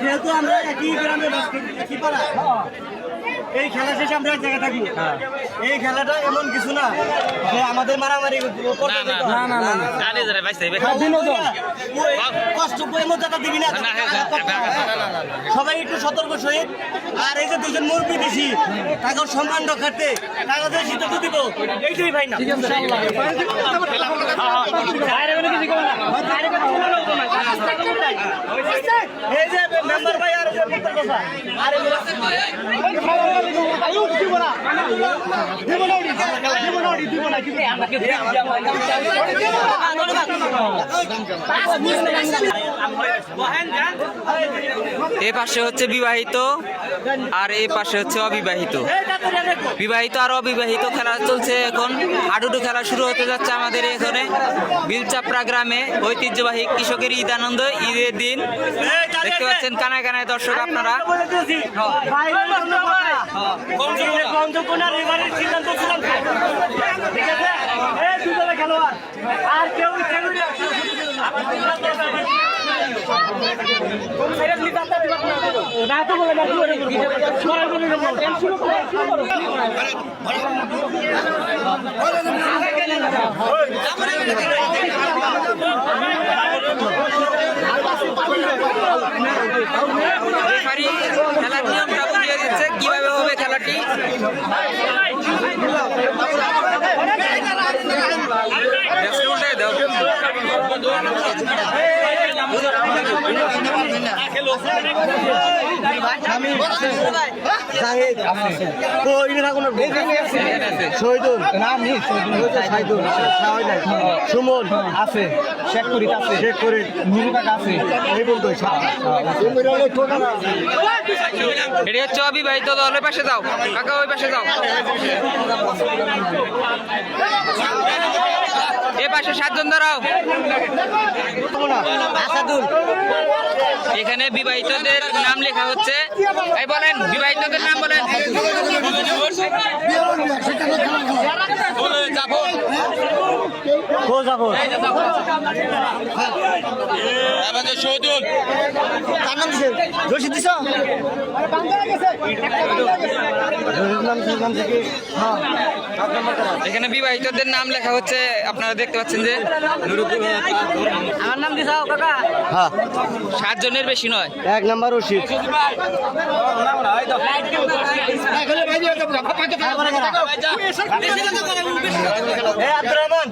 যেহেতু আমরা একই গ্রামে কি পারা এই খেলা শেষে আমরা এক জায়গায় থাকি। এই খেলাটা এমন কিছু না যে আমাদের মারামারি কষ্ট মর্যাদা দিবি না। সবাই একটু সতর্ক সহিত। আর এই যে দুজন মুরব্বী বেশি তাকে সম্মান রক্ষার্থে তাদের সিদ্ধান্ত দিব এইটাই ভাই না। এই যে মেম্বার ভাই আর এ পাশে হচ্ছে বিবাহিত আর এই পাশে হচ্ছে অবিবাহিত। বিবাহিত আর অবিবাহিত খেলা চলছে এখন। হাডুডু খেলা শুরু হতে যাচ্ছে আমাদের এখানে বিলচাপড়া গ্রামে। ঐতিহ্যবাহী কৃষকের ঈদ আনন্দ, ঈদের দিন দেখতে পাচ্ছেন কানায় কানায় দর্শক আপনারা। খেলার নিয়মটা বুঝিয়ে দিচ্ছে কিভাবে হবে খেলাটি। সুমন আছে, শেখ ফরিদ আছে, শেখ ফরিদ আছে, এই বলতো এটি হচ্ছে অবিবাহিত দল। ওই পাশে যাও কাকা, ওই পাশে যাও। এ পাশে 7 জন দাঁড়াও। এখানে বিবাহিতদের নাম লেখা হচ্ছে। এই বলেন বিবাহিতদের নাম বলেন। এখানে বিবাহিতদের নাম লেখা হচ্ছে, আপনারা দেখতে পাচ্ছেন যে আমার নাম কি চাও কাকা? 7 জনের বেশি নয়। 1 নাম্বার রশিদ। আব্দুর রহমান